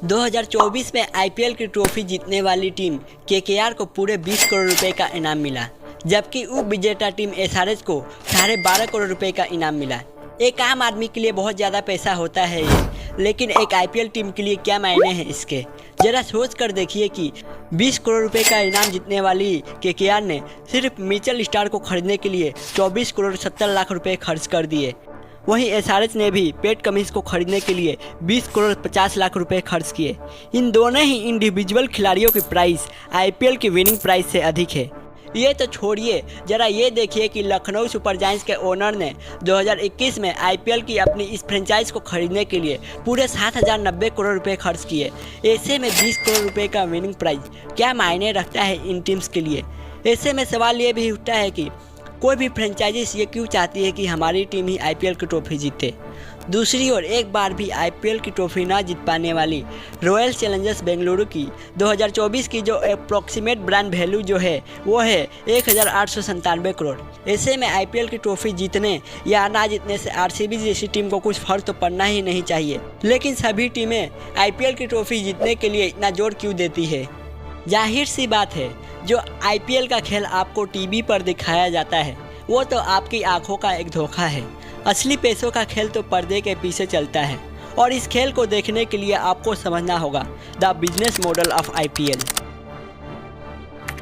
2024 में आईपीएल की ट्रॉफी जीतने वाली टीम केकेआर को पूरे 20 करोड़ रुपए का इनाम मिला, जबकि उप विजेता टीम एसआरएच को 12.5 करोड़ रुपए का इनाम मिला। एक आम आदमी के लिए बहुत ज़्यादा पैसा होता है ये, लेकिन एक आईपीएल टीम के लिए क्या मायने हैं इसके। ज़रा सोच कर देखिए कि 20 करोड़ रुपए का इनाम जीतने वाली केकेआर ने सिर्फ मिचेल स्टार्क को खरीदने के लिए 24 करोड़ 70 लाख रुपए खर्च कर दिए। वहीं एसआरएच ने भी पैट कमिंस को खरीदने के लिए 20 करोड़ 50 लाख रुपए खर्च किए। इन दोनों ही इंडिविजुअल खिलाड़ियों की प्राइस आईपीएल की विनिंग प्राइस से अधिक है। ये तो छोड़िए, जरा ये देखिए कि लखनऊ सुपर जायंट्स के ओनर ने 2021 में आईपीएल की अपनी इस फ्रेंचाइज को खरीदने के लिए पूरे 7,090 करोड़ रुपए खर्च किए। ऐसे में 20 करोड़ रुपए का विनिंग प्राइस क्या मायने रखता है इन टीम्स के लिए। ऐसे में सवाल ये भी उठता है कि कोई भी फ्रेंचाइजीज ये क्यों चाहती है कि हमारी टीम ही आईपीएल की ट्रॉफी जीते। दूसरी ओर एक बार भी आईपीएल की ट्रॉफी ना जीत पाने वाली रॉयल चैलेंजर्स बेंगलुरु की 2024 की जो अप्रॉक्सीमेट ब्रांड वैल्यू जो है वो है 1,897 करोड़। ऐसे में आईपीएल की ट्रॉफी जीतने या ना जीतने से आरसीबी जैसी टीम को कुछ फर्क तो पड़ना ही नहीं चाहिए, लेकिन सभी टीमें आईपीएल की ट्रॉफी जीतने के लिए इतना जोर क्यों देती है। जाहिर सी बात है, जो आईपीएल का खेल आपको टीवी पर दिखाया जाता है वो तो आपकी आंखों का एक धोखा है। असली पैसों का खेल तो पर्दे के पीछे चलता है, और इस खेल को देखने के लिए आपको समझना होगा the business model of IPL.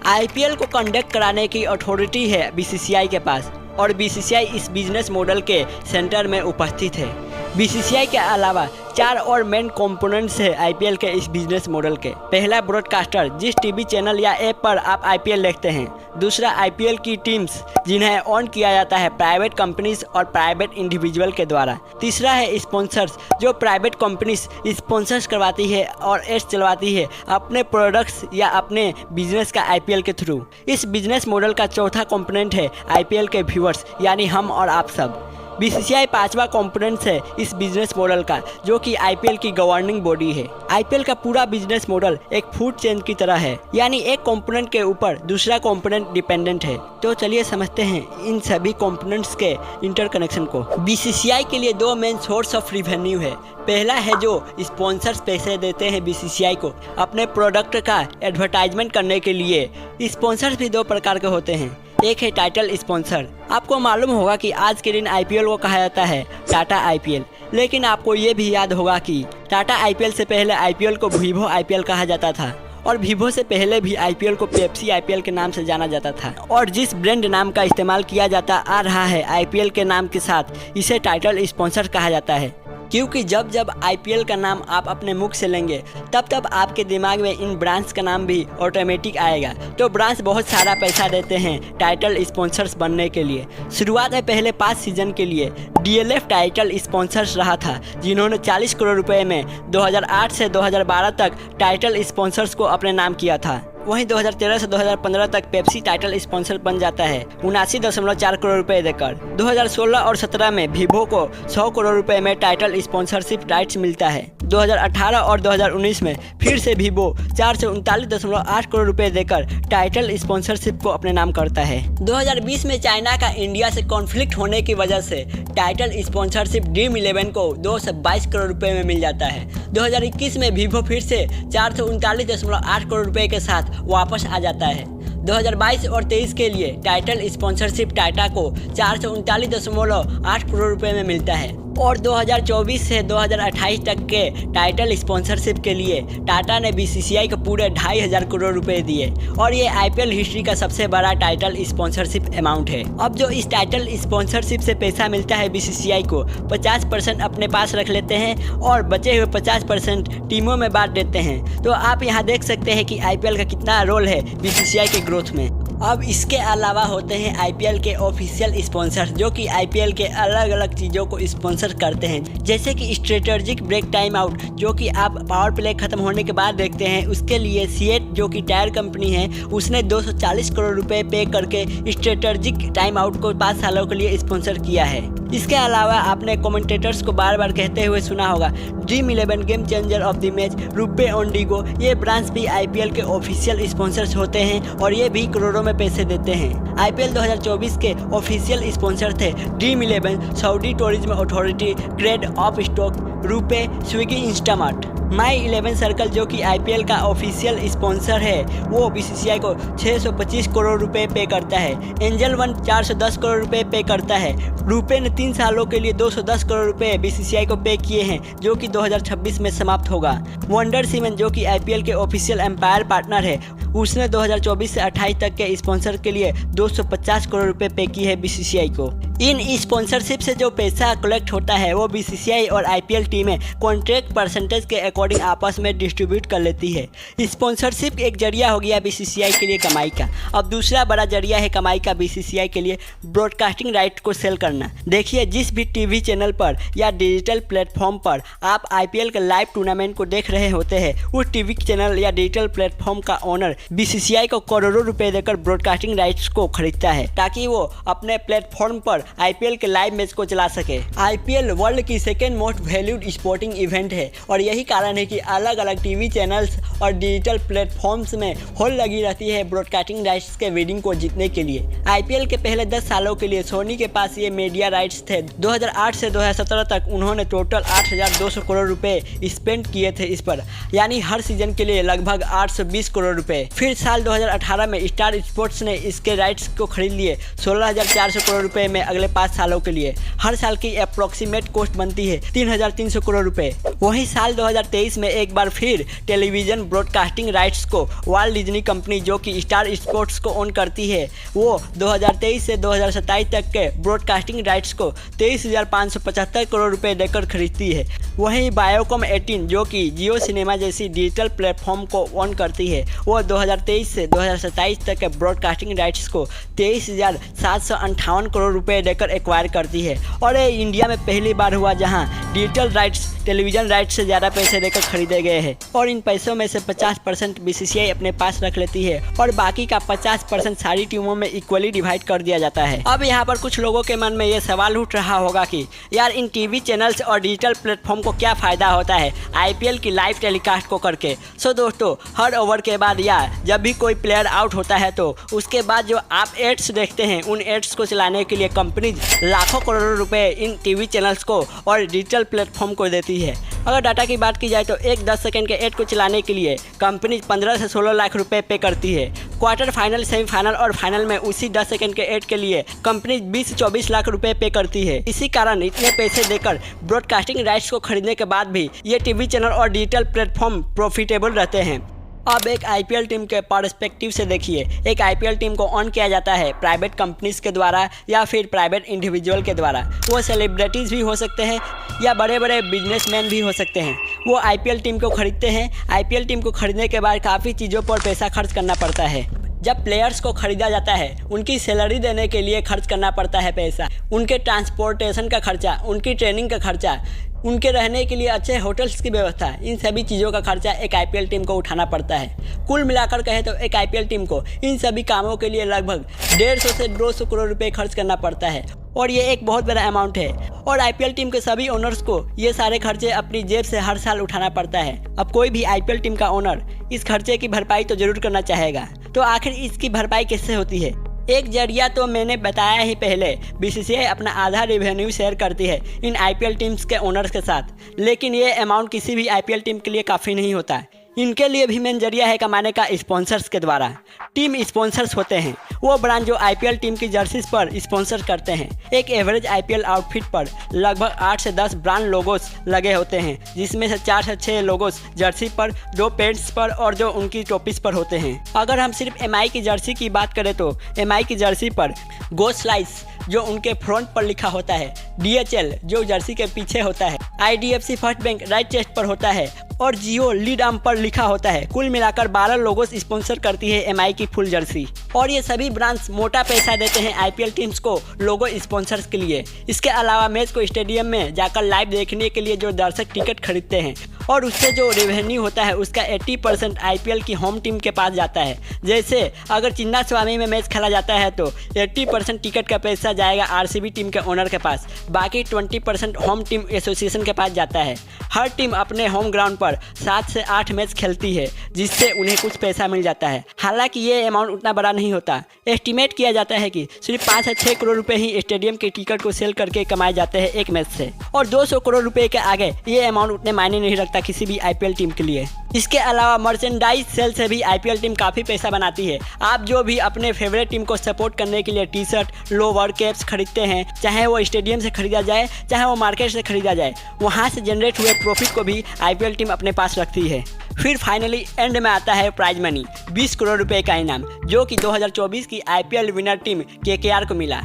IPL को कंडक्ट कराने की अथॉरिटी है बीसीसीआई के पास, और बीसीसीआई इस बिजनेस मॉडल के सेंटर में उपस्थित है। बीसीसीआई के अलावा 4 और मेन कंपोनेंट्स है आईपीएल के इस बिजनेस मॉडल के। पहला, ब्रॉडकास्टर, जिस टीवी चैनल या ऐप पर आप आईपीएल देखते हैं। दूसरा, आईपीएल की टीम्स जिन्हें ऑन किया जाता है प्राइवेट कंपनीज और प्राइवेट इंडिविजुअल के द्वारा। तीसरा है स्पॉन्सर्स, जो प्राइवेट कंपनीज स्पॉन्सर्स करवाती है और एड्स चलवाती है अपने प्रोडक्ट्स या अपने बिजनेस का आईपीएल के थ्रू। इस बिजनेस मॉडल का चौथा कंपोनेंट है आईपीएल के व्यूअर्स, यानी हम और आप सब। बीसीसीआई 5वां कंपोनेंट है इस बिजनेस मॉडल का, जो कि आईपीएल की गवर्निंग बॉडी है। आईपीएल का पूरा बिजनेस मॉडल एक फूड चेन की तरह है, यानी एक कंपोनेंट के ऊपर दूसरा कंपोनेंट डिपेंडेंट है। तो चलिए समझते हैं इन सभी कंपोनेंट्स के इंटरकनेक्शन को। बीसीसीआई के लिए 2 मेन सोर्स ऑफ रिवेन्यू है। पहला है जो स्पॉन्सर्स पैसे देते हैं बीसीसीआई को अपने प्रोडक्ट का एडवर्टाइजमेंट करने के लिए। स्पॉन्सर्स भी 2 प्रकार के होते हैं। एक है टाइटल स्पॉन्सर। आपको मालूम होगा कि आज के दिन आईपीएल को कहा जाता है टाटा आईपीएल, लेकिन आपको ये भी याद होगा कि टाटा आईपीएल से पहले आईपीएल को वीवो आईपीएल कहा जाता था, और वीवो से पहले भी आईपीएल को पेप्सी आईपीएल के नाम से जाना जाता था। और जिस ब्रांड नाम का इस्तेमाल किया जाता आ रहा है आईपीएल के नाम के साथ, इसे टाइटल स्पॉन्सर कहा जाता है। क्योंकि जब जब आईपीएल का नाम आप अपने मुख से लेंगे तब तब आपके दिमाग में इन ब्रांड्स का नाम भी ऑटोमेटिक आएगा। तो ब्रांड्स बहुत सारा पैसा देते हैं टाइटल स्पॉन्सर्स बनने के लिए। शुरुआत में पहले 5 सीजन के लिए डीएलएफ टाइटल स्पॉन्सर्स रहा था, जिन्होंने 40 करोड़ रुपए में 2008 से 2012 तक टाइटल स्पॉन्सर्स को अपने नाम किया था। वहीं 2013 से 2015 तक पेप्सी टाइटल स्पॉन्सर बन जाता है 79.4 करोड़ रुपए देकर। 2016 और 17 में वीवो को 100 करोड़ रुपए में टाइटल स्पॉन्सरशिप राइट्स मिलता है। 2018 और 2019 में फिर से वीवो 439.8 करोड़ रुपए देकर टाइटल स्पॉन्सरशिप को अपने नाम करता है। 2020 में चाइना का इंडिया से कॉन्फ्लिक्ट होने की वजह से टाइटल स्पॉन्सरशिप ड्रीम 11 को 222 करोड़ रुपए में मिल जाता है। 2021 में वीवो फिर से 439.8 करोड़ रुपए के साथ वापस आ जाता है। 2022 और 23 के लिए टाइटल स्पॉन्सरशिप टाटा को 439.8 करोड़ रुपए में मिलता है, और 2024 से 2028 तक के टाइटल स्पॉन्सरशिप के लिए टाटा ने बीसीसीआई को पूरे 2,500 करोड़ रुपए दिए, और ये आईपीएल हिस्ट्री का सबसे बड़ा टाइटल स्पॉन्सरशिप अमाउंट है। अब जो इस टाइटल स्पॉन्सरशिप से पैसा मिलता है बीसीसीआई को, 50% अपने पास रख लेते हैं और बचे हुए 50% टीमों में बांट देते हैं। तो आप यहाँ देख सकते हैं कि आईपीएल का कितना रोल है बीसीसीआई के ग्रोथ में। अब इसके अलावा होते हैं आईपीएल के ऑफिशियल स्पॉन्सर, जो कि आईपीएल के अलग अलग चीज़ों को स्पॉन्सर करते हैं, जैसे कि स्ट्रेटेजिक ब्रेक टाइम आउट, जो कि आप पावर प्ले खत्म होने के बाद देखते हैं। उसके लिए सीएट, जो कि टायर कंपनी है, उसने 240 करोड़ रुपए पे करके स्ट्रेटेजिक टाइम आउट को 5 सालों के लिए स्पॉन्सर किया है। इसके अलावा आपने कमेंटेटर्स को बार बार कहते हुए सुना होगा dream 11, game changer of the match, RuPay ऑनडिगो, ये ब्रांड्स भी आईपीएल के ऑफिशियल स्पॉन्सर्स होते हैं, और ये भी करोड़ों में पैसे देते हैं। आईपीएल 2024 के ऑफिशियल स्पॉन्सर थे dream 11, Saudi tourism authority, grade of stock, रुपए, स्विगी, इंस्टामार्ट। माई 11 सर्कल जो कि आईपीएल का ऑफिशियल स्पॉन्सर है वो बीसीसीआई को 625 करोड़ रुपए पे करता है। एंजल वन 410 करोड़ रुपए पे करता है। रुपए ने 3 सालों के लिए 210 करोड़ रुपए बीसीसीआई को पे किए हैं जो कि 2026 में समाप्त होगा। वंडर सीमेंट जो कि आईपीएल के ऑफिशियल एम्पायर पार्टनर है उसने 2024 से 28 तक के स्पॉन्सर के लिए 250 करोड़ रुपए पे की है बीसीसीआई को। इन स्पॉन्सरशिप से जो पैसा कलेक्ट होता है वो बीसीसीआई और आईपीएल टीमें कॉन्ट्रैक्ट परसेंटेज के अकॉर्डिंग आपस में डिस्ट्रीब्यूट कर लेती है। स्पॉन्सरशिप एक जरिया हो गया बीसीसीआई के लिए कमाई का। अब दूसरा बड़ा जरिया है कमाई का बीसीसीआई के लिए ब्रॉडकास्टिंग राइट को सेल करना। देखिए, जिस भी टीवी चैनल पर या डिजिटल प्लेटफॉर्म पर आप आईपीएल के लाइव टूर्नामेंट को देख रहे होते हैं उस टीवी चैनल या डिजिटल प्लेटफॉर्म का ओनर बीसीसीआई को करोड़ों रुपए देकर ब्रॉडकास्टिंग राइट्स को खरीदता है ताकि वो अपने प्लेटफॉर्म पर आईपीएल के लाइव मैच को चला सके। आईपीएल वर्ल्ड की second most valued sporting event है और यही कारण है कि अलग अलग टीवी चैनल्स और डिजिटल प्लेटफॉर्म्स में होल लगी रहती है ब्रॉडकास्टिंग राइट्स के बिडिंग को जीतने के लिए। आईपीएल के पहले 10 सालों के लिए सोनी के पास ये मीडिया राइट्स थे। 2008 से 2017 तक उन्होंने टोटल 8,200 करोड़ रुपए स्पेंड किए थे इस पर, यानी हर सीजन के लिए लगभग 820 करोड़ रुपए। फिर साल 2018 में स्टार स्पोर्ट्स ने इसके राइट्स को खरीद लिए 16,400 करोड़ रुपए में अगले 5 सालों के लिए। हर साल की अप्रोक्सीमेट कॉस्ट बनती है 3,300 करोड़ रुपए। वहीं साल 2023 में एक बार फिर टेलीविजन ब्रॉडकास्टिंग राइट्स को वाल्ट डिज्नी कंपनी जो कि स्टार स्पोर्ट्स को ओन करती है वो 2023 से 2027 तक के ब्रॉडकास्टिंग राइट्स को 23,575 करोड़ रुपए देकर खरीदती है। वहीं बायोकॉम 18 जो कि जियो सिनेमा जैसी डिजिटल प्लेटफॉर्म को ओन करती है वो 2023 से 2027 तक के ब्रॉडकास्टिंग राइट्स को 23,758 करोड़ रुपए देकर एक्वायर करती है। और ये इंडिया में पहली बार हुआ जहां डिजिटल राइट्स टेलीविजन राइट्स से ज़्यादा पैसे देकर खरीदे गए हैं और इन पैसों में से 50% बीसीसीआई अपने पास रख लेती है और बाकी का 50% सारी टीमों में इक्वली डिवाइड कर दिया जाता है। अब यहाँ पर कुछ लोगों के मन में ये सवाल उठ रहा होगा कि यार इन टीवी चैनल्स और डिजिटल प्लेटफॉर्म को क्या फ़ायदा होता है आईपीएल की लाइव टेलीकास्ट को करके। सो दोस्तों, हर ओवर के बाद या जब भी कोई प्लेयर आउट होता है तो उसके बाद जो आप एड्स देखते हैं उन एड्स को चलाने के लिए कंपनीज लाखों करोड़ों रुपए इन टीवी चैनल्स को और डिजिटल प्लेटफॉर्म को देती है। अगर डाटा की बात की जाए तो एक 10 सेकंड के एड को चलाने के लिए कंपनी 15 से 16 लाख रुपए पे करती है। क्वार्टर फाइनल, सेमीफाइनल और फाइनल में उसी 10 सेकंड के एड के लिए कंपनी 20 से 24 लाख रुपए पे करती है। इसी कारण इतने पैसे देकर ब्रॉडकास्टिंग राइट्स को खरीदने के बाद भी ये टीवी चैनल और डिजिटल प्लेटफॉर्म प्रॉफिटेबल रहते हैं। अब एक आईपीएल टीम के पर्सपेक्टिव से देखिए, एक आईपीएल टीम को ऑन किया जाता है प्राइवेट कंपनीज के द्वारा या फिर प्राइवेट इंडिविजुअल के द्वारा। वो सेलिब्रिटीज़ भी हो सकते हैं या बड़े बड़े बिजनेसमैन भी हो सकते हैं। वो आईपीएल टीम को खरीदते हैं। आईपीएल टीम को खरीदने के बाद काफ़ी चीज़ों पर पैसा खर्च करना पड़ता है। जब प्लेयर्स को खरीदा जाता है उनकी सैलरी देने के लिए खर्च करना पड़ता है पैसा, उनके ट्रांसपोर्टेशन का खर्चा, उनकी ट्रेनिंग का खर्चा, उनके रहने के लिए अच्छे होटल्स की व्यवस्था, इन सभी चीज़ों का खर्चा एक आईपीएल टीम को उठाना पड़ता है। कुल मिलाकर कहें तो एक आईपीएल टीम को इन सभी कामों के लिए लगभग 150 से 200 करोड़ रुपए खर्च करना पड़ता है और ये एक बहुत बड़ा अमाउंट है। और आईपीएल टीम के सभी ओनर्स को ये सारे खर्चे अपनी जेब से हर साल उठाना पड़ता है। अब कोई भी आईपीएल टीम का ओनर इस खर्चे की भरपाई तो जरूर करना चाहेगा। तो आखिर इसकी भरपाई कैसे होती है? एक जरिया तो मैंने बताया ही पहले, बीसीसीआई अपना आधा रेवेन्यू शेयर करती है इन आईपीएल टीम्स के ओनर्स के साथ, लेकिन ये अमाउंट किसी भी आईपीएल टीम के लिए काफ़ी नहीं होता। इनके लिए भी मेन जरिया है कमाने का स्पॉन्सर्स के द्वारा। टीम स्पॉन्सर्स होते हैं वो ब्रांड जो आईपीएल टीम की जर्सीज पर स्पॉन्सर करते हैं। एक एवरेज आईपीएल आउटफिट पर लगभग 8 से 10 ब्रांड लोगोस लगे होते हैं, जिसमें से 4 से 6 लोगोस जर्सी पर, 2 पेंट्स पर और जो उनकी टोपीज पर होते हैं। अगर हम सिर्फ एमआई की जर्सी की बात करें तो एमआई की जर्सी पर गो स्लाइस जो उनके फ्रंट पर लिखा होता है, DHL जो जर्सी के पीछे होता है, IDFC first bank right chest पर होता है और जियो लीड आर्म पर लिखा होता है। कुल मिलाकर 12 लोगोस स्पॉन्सर करती है एमआई की फुल जर्सी और ये सभी ब्रांड्स मोटा पैसा देते हैं आईपीएल टीम्स को लोगो स्पॉन्सर्स के लिए। इसके अलावा मैच को स्टेडियम में जाकर लाइव देखने के लिए जो दर्शक टिकट खरीदते हैं और उससे जो रेवेन्यू होता है उसका 80% आईपीएल की होम टीम के पास जाता है। जैसे अगर चिन्ना स्वामी में मैच खेला जाता है तो 80% टिकट का पैसा जाएगा आरसीबी टीम के ओनर के पास, बाकी 20% होम टीम एसोसिएशन के पास जाता है। हर टीम अपने होम ग्राउंड पर 7 से 8 मैच खेलती है जिससे उन्हें कुछ पैसा मिल जाता है। हालांकि ये अमाउंट उतना बड़ा नहीं होता। एस्टिमेट किया जाता है कि सिर्फ 5 से 6 करोड़ रुपए ही स्टेडियम के टिकट को सेल करके कमाए जाते हैं एक मैच से, और 200 करोड़ रुपए के आगे ये अमाउंट उतने मायने नहीं रखता किसी भी IPL टीम के लिए। इसके अलावा मर्चेंडाइज सेल से भी IPL टीम काफ़ी पैसा बनाती है। आप जो भी अपने फेवरेट टीम को सपोर्ट करने के लिए टी शर्ट, लोवर, कैप्स खरीदते हैं, चाहे वो स्टेडियम से खरीदा जाए चाहे वो मार्केट से खरीदा जाए, वहाँ से जनरेट हुए प्रॉफिट को भी IPL टीम अपने पास रखती है। फिर फाइनली एंड में आता है प्राइज मनी, 20 करोड़ रुपए का इनाम, जो कि 2024 की IPL विनर टीम KKR को मिला।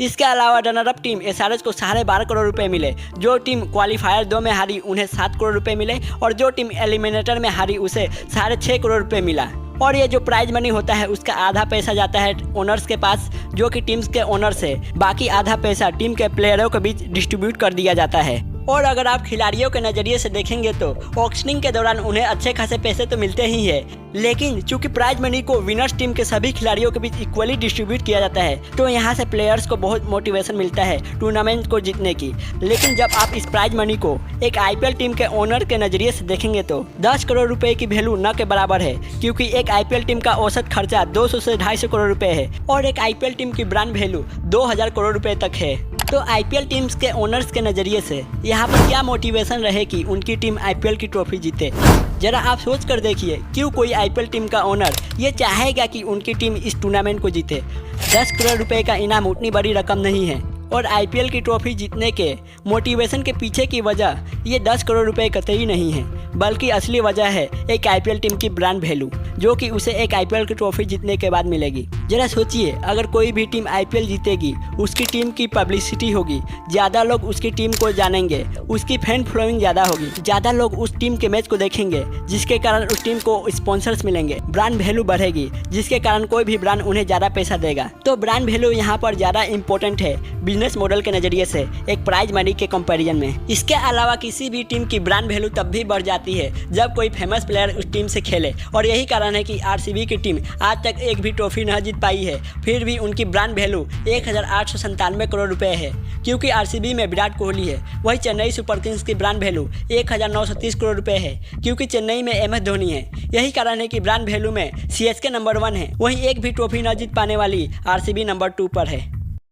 इसके अलावा रनर अप टीम SRH को 12.5 करोड़ रुपए मिले। जो टीम क्वालिफायर 2 में हारी उन्हें 7 करोड़ रुपए मिले, और जो टीम एलिमिनेटर में हारी उसे 6.5 करोड़ रुपए मिला। और ये जो प्राइज मनी होता है उसका आधा पैसा जाता है ओनर्स के पास, जो कि टीम्स के ओनर्स है। बाकी आधा पैसा टीम के प्लेयरों के बीच डिस्ट्रीब्यूट कर दिया जाता है। और अगर आप खिलाड़ियों के नज़रिए से देखेंगे तो ऑक्शनिंग के दौरान उन्हें अच्छे खासे पैसे तो मिलते ही है, लेकिन चूंकि प्राइज मनी को विनर्स टीम के सभी खिलाड़ियों के बीच इक्वली डिस्ट्रीब्यूट किया जाता है, तो यहाँ से प्लेयर्स को बहुत मोटिवेशन मिलता है टूर्नामेंट को जीतने की। लेकिन जब आप इस प्राइज मनी को एक IPL टीम के ओनर के नज़रिए से देखेंगे तो 10 करोड़ रुपए की वैल्यू न के बराबर है, क्योंकि एक IPL टीम का औसत खर्चा 200 से 250 करोड़ रुपए है, और एक IPL टीम की ब्रांड वैल्यू 2000 करोड़ रुपए तक है। तो IPL टीम्स के ओनर्स के नज़रिए से यहाँ पर क्या मोटिवेशन रहे कि उनकी टीम IPL की ट्रॉफी जीते। जरा आप सोच कर देखिए, क्यों कोई IPL टीम का ओनर ये चाहेगा कि उनकी टीम इस टूर्नामेंट को जीते। 10 करोड़ रुपए का इनाम उतनी बड़ी रकम नहीं है, और IPL की ट्रॉफी जीतने के मोटिवेशन के पीछे की वजह ये 10 करोड़ रुपए कतई नहीं है, बल्कि असली वजह है एक IPL टीम की ब्रांड वैल्यू, जो कि उसे एक IPL की ट्रॉफी जीतने के बाद मिलेगी। जरा सोचिए, अगर कोई भी टीम IPL जीतेगी, उसकी टीम की पब्लिसिटी होगी, ज़्यादा लोग उसकी टीम को जानेंगे, उसकी फैन फॉलोइंग ज़्यादा होगी, ज़्यादा लोग उस टीम के मैच को देखेंगे, जिसके कारण उस टीम को स्पॉन्सर्स मिलेंगे, ब्रांड वैल्यू बढ़ेगी, जिसके कारण कोई भी ब्रांड उन्हें ज़्यादा पैसा देगा। तो ब्रांड वैल्यू यहाँ पर ज़्यादा इंपॉर्टेंट है बिजनेस मॉडल के नज़रिए से एक प्राइज मनी के कंपैरिजन में। इसके अलावा किसी भी टीम की ब्रांड वैल्यू तब भी बढ़ जाती है जब कोई फेमस प्लेयर उस टीम से खेले, और यही कारण है कि RCB की टीम आज तक एक भी ट्रॉफी न जीत पाई है, फिर भी उनकी ब्रांड वैल्यू 1897 करोड़ रुपए है, क्योंकि RCB में विराट कोहली है। वही चेन्नई सुपर किंग्स की ब्रांड वैल्यू 1930 करोड़ रुपए है, क्योंकि चेन्नई में MS धोनी है। यही कारण है कि ब्रांड वैल्यू में CSK नंबर 1 है, वहीं एक भी ट्रॉफी न जीत पाने वाली RCB नंबर 2 पर है।